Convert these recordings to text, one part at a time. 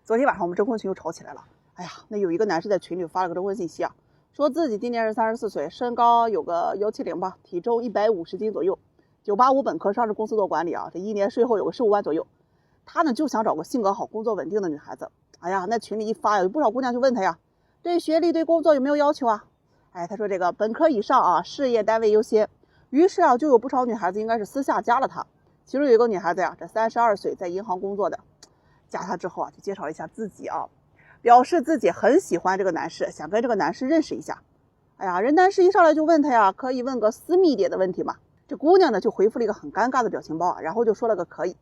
昨天晚上我们征婚群又吵起来了。哎呀，那有一个男士在群里发了个征婚信息啊，说自己今年是34岁，身高有个170吧，体重150斤左右，985本科，上市公司做管理啊，这一年税后有个15万左右。他呢就想找个性格好、工作稳定的女孩子。哎呀，那群里一发，有不少姑娘就问他呀，对学历、对工作有没有要求啊？哎，他说这个本科以上啊，事业单位优先。于是啊，就有不少女孩子应该是私下加了他。其中有一个女孩子呀，这32岁，在银行工作的，加他之后啊，就介绍了一下自己啊，表示自己很喜欢这个男士，想跟这个男士认识一下。哎呀，人男士一上来就问他呀，可以问个私密一点的问题吗？这姑娘呢就回复了一个很尴尬的表情包啊，然后就说了个可以。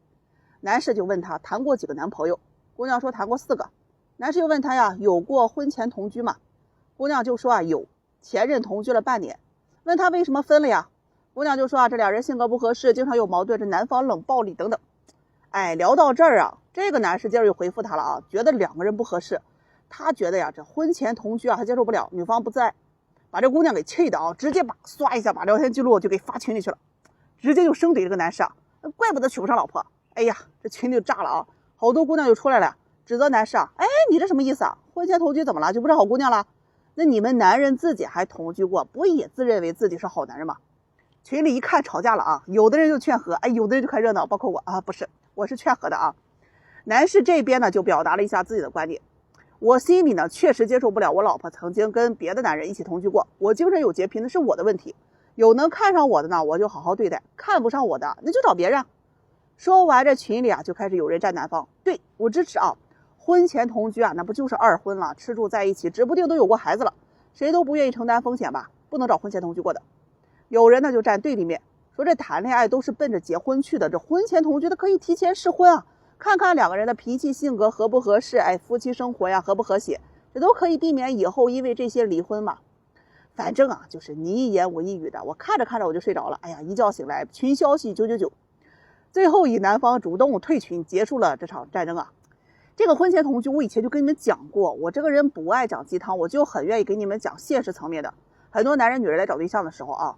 男士就问他谈过几个男朋友，姑娘说谈过4个。男士又问他呀，有过婚前同居吗？姑娘就说啊有，前任同居了半年。问他为什么分了呀？姑娘就说啊，这两人性格不合适，经常有矛盾，这男方冷暴力等等。哎，聊到这儿啊，这个男士接着又回复他了啊，觉得两个人不合适，他觉得呀，这婚前同居啊，他接受不了，女方不在，把这姑娘给气的啊，直接刷一下把聊天记录就给发群里去了，直接就生怼这个男士啊，怪不得娶不上老婆。哎呀，这群里就炸了啊，好多姑娘就出来了，指责男士啊，哎，你这什么意思啊？婚前同居怎么了？就不是好姑娘了？那你们男人自己还同居过，不也自认为自己是好男人吗？群里一看吵架了啊，有的人就劝和，哎，有的人就看热闹，包括我啊，不是，我是劝和的啊。男士这边呢就表达了一下自己的观点，我心里呢确实接受不了我老婆曾经跟别的男人一起同居过，我精神有洁癖，那是我的问题，有能看上我的呢我就好好对待，看不上我的那就找别人。说完这群里啊就开始有人站男方，对，我支持啊，婚前同居啊那不就是二婚了，吃住在一起，指不定都有过孩子了，谁都不愿意承担风险吧，不能找婚前同居过的。有人呢就站对立面，说这谈恋爱都是奔着结婚去的，这婚前同居的可以提前试婚啊，看看两个人的脾气性格合不合适，哎，夫妻生活呀合不和谐，这都可以避免以后因为这些离婚嘛。反正啊就是你一言我一语的，我看着看着我就睡着了，哎呀，一觉醒来群消息999，最后以男方主动退群结束了这场战争啊。这个婚前同居我以前就跟你们讲过，我这个人不爱讲鸡汤，我就很愿意给你们讲现实层面的。很多男人女人来找对象的时候啊，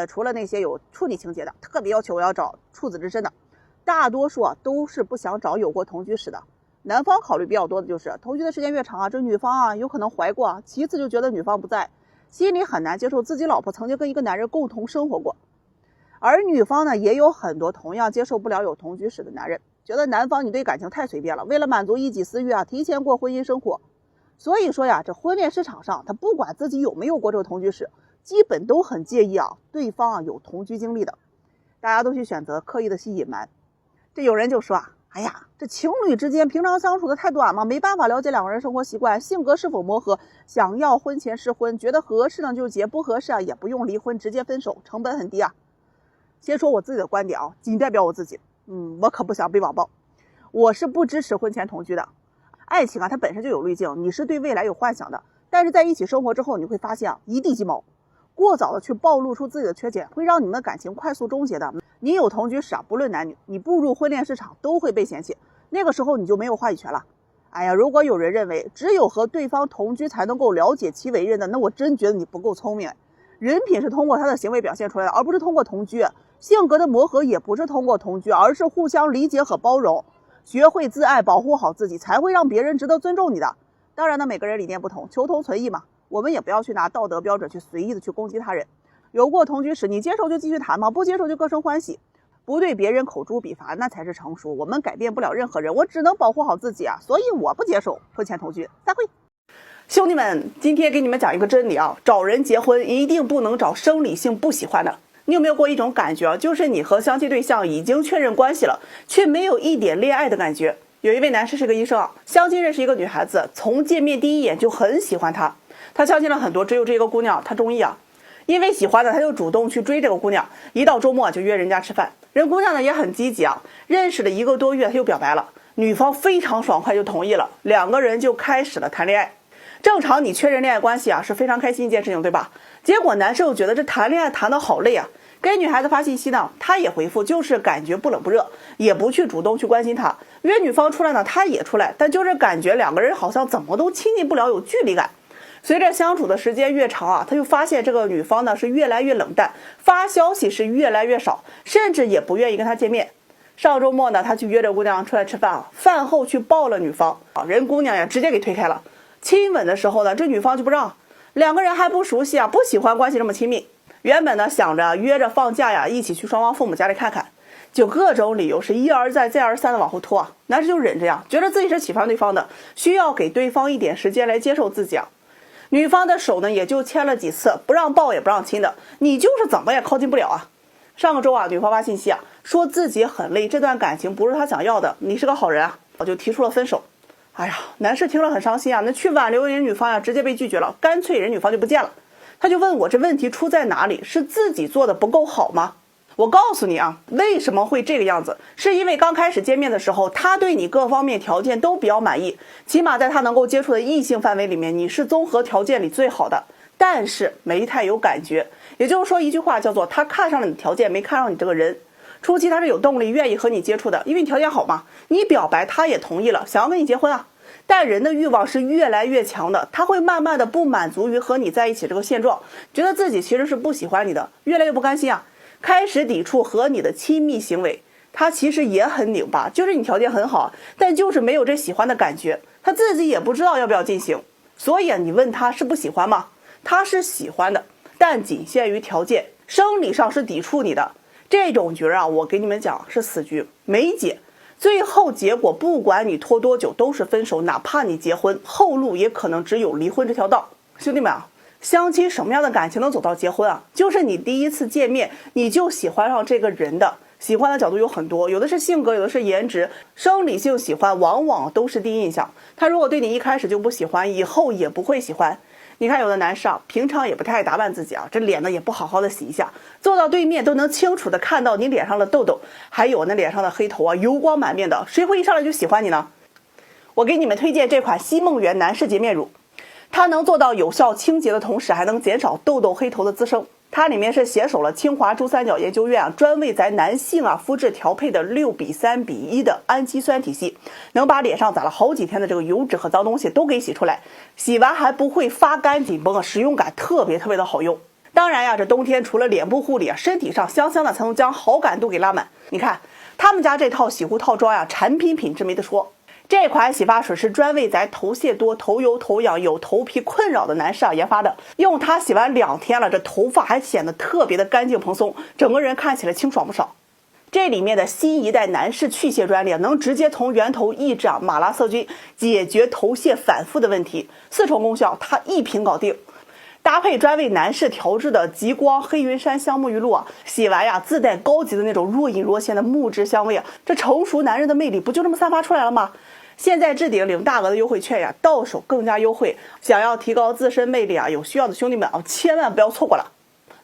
除了那些有处女情节的，特别要求我要找处子之身的，大多数啊都是不想找有过同居史的。男方考虑比较多的就是同居的时间越长啊，这女方啊有可能怀过，其次就觉得女方不在，心里很难接受自己老婆曾经跟一个男人共同生活过。而女方呢也有很多同样接受不了有同居史的男人，觉得男方你对感情太随便了，为了满足一己私欲啊，提前过婚姻生活。所以说呀，这婚恋市场上他不管自己有没有过这个同居史，基本都很介意啊对方啊有同居经历的，大家都去选择刻意的去隐瞒。这有人就说啊，哎呀，这情侣之间平常相处的太短嘛，没办法了解两个人生活习惯，性格是否磨合，想要婚前试婚，觉得合适呢就结，不合适啊也不用离婚，直接分手，成本很低啊。先说我自己的观点啊，仅代表我自己，我可不想被网暴，我是不支持婚前同居的。爱情啊它本身就有滤镜，你是对未来有幻想的，但是在一起生活之后，你会发现啊一地鸡毛，过早的去暴露出自己的缺点，会让你们的感情快速终结的。你有同居史啊，不论男女，你步入婚恋市场都会被嫌弃，那个时候你就没有话语权了。哎呀，如果有人认为只有和对方同居才能够了解其为人的，那我真觉得你不够聪明。人品是通过他的行为表现出来的，而不是通过同居。性格的磨合也不是通过同居，而是互相理解和包容，学会自爱，保护好自己，才会让别人值得尊重你的。当然呢，每个人理念不同，求同存异嘛，我们也不要去拿道德标准去随意的去攻击他人。有过同居史，你接受就继续谈嘛，不接受就各生欢喜，不对别人口诛笔伐，那才是成熟。我们改变不了任何人，我只能保护好自己啊，所以我不接受婚前同居。再会。兄弟们，今天给你们讲一个真理啊，找人结婚一定不能找生理性不喜欢的。你有没有过一种感觉啊，就是你和相亲对象已经确认关系了，却没有一点恋爱的感觉。有一位男士是个医生啊，相亲认识一个女孩子，从见面第一眼就很喜欢她，他相亲了很多，只有这个姑娘他中意啊，因为喜欢呢，他就主动去追这个姑娘，一到周末就约人家吃饭。人姑娘呢也很积极啊，认识了1个多月他就表白了，女方非常爽快就同意了，两个人就开始了谈恋爱。正常你确认恋爱关系啊是非常开心一件事情，对吧？结果男生又觉得这谈恋爱谈得好累啊，给女孩子发信息呢，他也回复，就是感觉不冷不热，也不去主动去关心她。约女方出来呢，他也出来，但就是感觉两个人好像怎么都亲近不了，有距离感。随着相处的时间越长啊，他就发现这个女方呢是越来越冷淡，发消息是越来越少，甚至也不愿意跟他见面。上周末呢，他去约这姑娘出来吃饭啊，饭后去抱了女方啊，人姑娘呀直接给推开了。亲吻的时候呢，这女方就不让，两个人还不熟悉啊，不喜欢关系这么亲密。原本呢想着约着放假呀，一起去双方父母家里看看，就各种理由是一而再再而三的往后拖啊。男士就忍着呀，觉得自己是喜欢对方的，需要给对方一点时间来接受自己啊。女方的手呢也就牵了几次，不让抱也不让亲的，你就是怎么也靠近不了啊。上个周啊，女方发信息啊，说自己很累，这段感情不是她想要的，你是个好人啊，我就提出了分手。哎呀，男士听了很伤心啊，那去挽留人女方呀，直接被拒绝了，干脆人女方就不见了。他就问我这问题出在哪里，是自己做的不够好吗？我告诉你啊，为什么会这个样子，是因为刚开始见面的时候，他对你各方面条件都比较满意，起码在他能够接触的异性范围里面，你是综合条件里最好的，但是没太有感觉。也就是说一句话叫做他看上了你的条件，没看上你这个人。初期他是有动力愿意和你接触的，因为你条件好嘛，你表白他也同意了，想要跟你结婚啊。但人的欲望是越来越强的，他会慢慢的不满足于和你在一起这个现状，觉得自己其实是不喜欢你的，越来越不甘心啊，开始抵触和你的亲密行为。他其实也很拧巴，就是你条件很好，但就是没有这喜欢的感觉，他自己也不知道要不要进行。所以啊，你问他是不喜欢吗？他是喜欢的，但仅限于条件，生理上是抵触你的。这种局啊，我给你们讲是死局，没解。最后结果不管你拖多久都是分手，哪怕你结婚，后路也可能只有离婚这条道。兄弟们啊，相亲什么样的感情能走到结婚啊？就是你第一次见面你就喜欢上这个人的，喜欢的角度有很多，有的是性格，有的是颜值，生理性喜欢往往都是第一印象。他如果对你一开始就不喜欢，以后也不会喜欢。你看有的男士啊，平常也不太爱打扮自己啊，这脸呢也不好好的洗一下，坐到对面都能清楚的看到你脸上的痘痘，还有那脸上的黑头啊，油光满面的，谁会一上来就喜欢你呢？我给你们推荐这款西梦园男士洁面乳，它能做到有效清洁的同时，还能减少痘痘黑头的滋生。它里面是携手了清华珠三角研究院啊，专为咱男性啊肤质调配的6:3:1的氨基酸体系，能把脸上攒了好几天的这个油脂和脏东西都给洗出来，洗完还不会发干紧绷啊，使用感特别的好用。当然呀，这冬天除了脸部护理啊，身体上香香的才能将好感度给拉满。你看他们家这套洗护套装呀，产品品质没得说。这款洗发水是专为咱头屑多、头油头痒、有头皮困扰的男士啊研发的，用它洗完2天了，这头发还显得特别的干净蓬松，整个人看起来清爽不少。这里面的新一代男士去屑专利能直接从源头抑制马拉色菌，解决头屑反复的问题，4重功效它一瓶搞定。搭配专为男士调制的极光黑云杉香沐浴露啊，洗完呀自带高级的那种若隐若现的木质香味啊，这成熟男人的魅力不就这么散发出来了吗？现在置顶领大额的优惠券呀，到手更加优惠。想要提高自身魅力啊，有需要的兄弟们啊，千万不要错过了。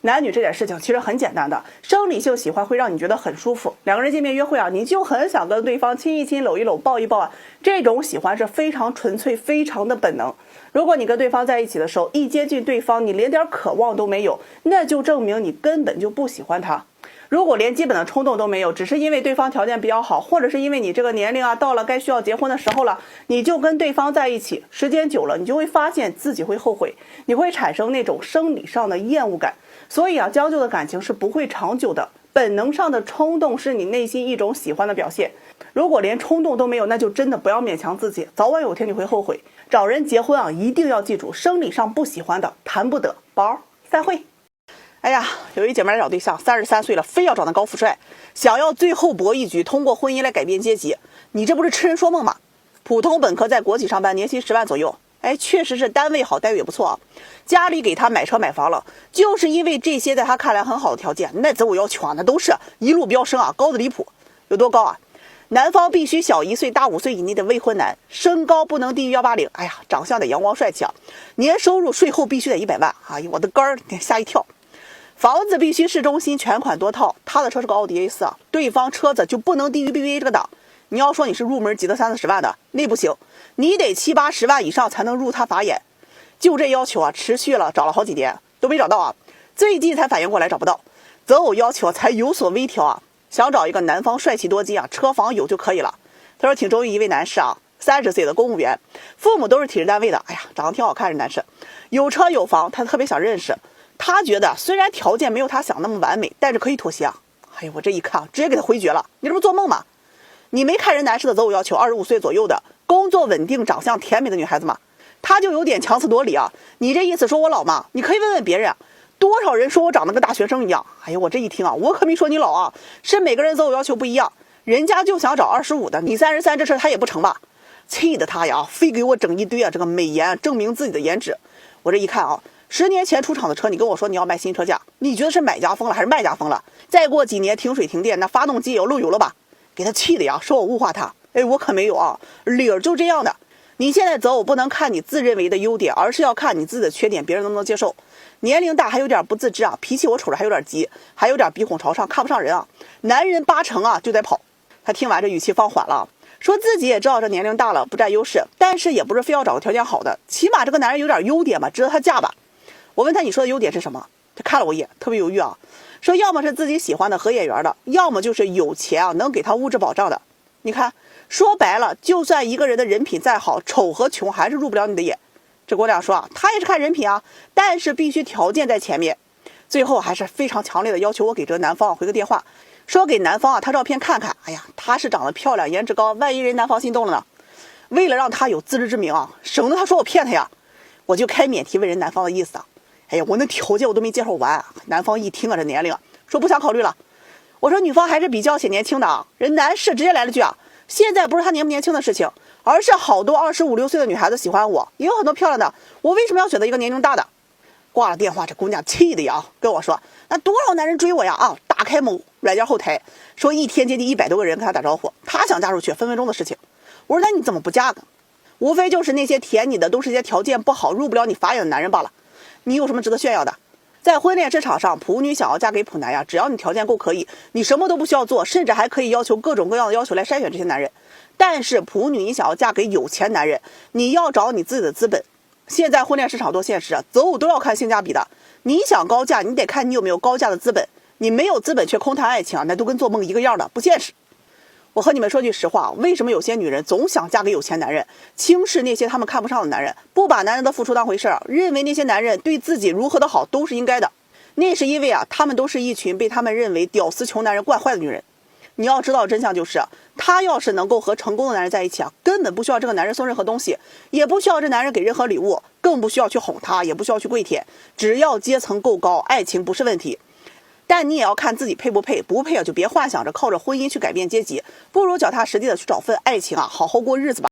男女这点事情其实很简单的，生理性喜欢会让你觉得很舒服，两个人见面约会啊，你就很想跟对方亲一亲、搂一搂、抱一抱啊，这种喜欢是非常纯粹、非常的本能。如果你跟对方在一起的时候，一接近对方你连点渴望都没有，那就证明你根本就不喜欢他。如果连基本的冲动都没有，只是因为对方条件比较好，或者是因为你这个年龄啊到了该需要结婚的时候了，你就跟对方在一起，时间久了你就会发现自己会后悔，你会产生那种生理上的厌恶感。所以啊，将就的感情是不会长久的，本能上的冲动是你内心一种喜欢的表现。如果连冲动都没有，那就真的不要勉强自己，早晚有天你会后悔。找人结婚啊，一定要记住，生理上不喜欢的谈不得。宝散会。哎呀，有一姐妹来找对象，33岁了，非要找那高富帅，想要最后搏一局，通过婚姻来改变阶级。你这不是痴人说梦吗？普通本科在国企上班，年薪10万左右。哎，确实是单位好，待遇也不错啊。家里给他买车买房了，就是因为这些在他看来很好的条件，那择偶要求啊，那都是一路飙升啊，高的离谱。有多高啊？男方必须小1岁大5岁以内的未婚男，身高不能低于180。哎呀，长相得阳光帅气啊，年收入税后必须得100万。哎呀，我的肝儿吓一跳。房子必须市中心，全款多套。他的车是个奥迪 A4 啊，对方车子就不能低于 BBA 这个档。你要说你是入门级的30-40万的，那不行，你得70-80万以上才能入他法眼。就这要求啊，持续了找了好几年都没找到啊，最近才反应过来找不到，择偶要求才有所微调啊，想找一个男方帅气多金啊，车房有就可以了。他说挺中意一位男士啊，30岁的公务员，父母都是体制单位的，哎呀，长得挺好看这男士，有车有房，他特别想认识。他觉得虽然条件没有他想那么完美，但是可以妥协啊。哎呦，我这一看直接给他回绝了，你这不做梦吗？你没看人男士的择偶要求，25岁左右的，工作稳定、长相甜美的女孩子吗？他就有点强词夺理啊！你这意思说我老吗？你可以问问别人，多少人说我长得跟大学生一样。哎呀，我这一听啊，我可没说你老啊，是每个人择偶要求不一样，人家就想找25的，你33，这事他也不成吧？气得他呀，非给我整一堆啊这个美颜，证明自己的颜值。我这一看啊，10年前出厂的车，你跟我说你要卖新车价，你觉得是买家疯了还是卖家疯了？再过几年停水停电，那发动机也要漏油了吧？给他气的呀，说我物化他。哎，我可没有啊，理儿就这样的。你现在择偶不能看你自认为的优点，而是要看你自己的缺点，别人能不能接受。年龄大还有点不自知啊，脾气我瞅着还有点急，还有点鼻孔朝上，看不上人啊。男人80%啊就得跑。他听完这语气放缓了，说自己也知道这年龄大了不占优势，但是也不是非要找个条件好的，起码这个男人有点优点吧，值得他嫁吧。我问他你说的优点是什么？他看了我一眼，特别犹豫啊，说要么是自己喜欢的合眼缘的，要么就是有钱啊能给他物质保障的。你看，说白了，就算一个人的人品再好，丑和穷还是入不了你的眼。这姑娘说啊，她也是看人品啊，但是必须条件在前面。最后还是非常强烈的要求我给这个男方回个电话，说给男方啊他照片看看。哎呀，她是长得漂亮，颜值高，万一人男方心动了呢？为了让他有自知之明啊，省得他说我骗他呀，我就开免提问人男方的意思啊。哎呀，我那条件我都没介绍完，男方一听啊这年龄，说不想考虑了。我说女方还是比较显年轻的啊，人男士直接来了句啊，现在不是他年不年轻的事情，而是好多25、6岁的女孩子喜欢我，也有很多漂亮的，我为什么要选择一个年龄大的？挂了电话，这姑娘气的呀，跟我说那多少男人追我呀啊！打开某软件后台，说一天接近100多个人跟他打招呼，他想嫁出去分分钟的事情。我说那你怎么不嫁呢？无非就是那些舔你的都是些条件不好入不了你法眼的男人罢了，你有什么值得炫耀的？在婚恋市场上，普女想要嫁给普男呀，只要你条件够可以，你什么都不需要做，甚至还可以要求各种各样的要求来筛选这些男人。但是普女你想要嫁给有钱男人，你要找你自己的资本。现在婚恋市场多现实啊，择偶都要看性价比的。你想高价，你得看你有没有高价的资本。你没有资本却空谈爱情啊，那都跟做梦一个样的，不现实。我和你们说句实话，为什么有些女人总想嫁给有钱男人，轻视那些他们看不上的男人，不把男人的付出当回事儿，认为那些男人对自己如何的好都是应该的？那是因为啊，他们都是一群被他们认为屌丝穷男人惯坏的女人。你要知道真相就是，她要是能够和成功的男人在一起啊，根本不需要这个男人送任何东西，也不需要这男人给任何礼物，更不需要去哄他，也不需要去跪舔，只要阶层够高，爱情不是问题。但你也要看自己配不配，不配啊就别幻想着靠着婚姻去改变阶级，不如脚踏实地的去找份爱情啊，好好过日子吧。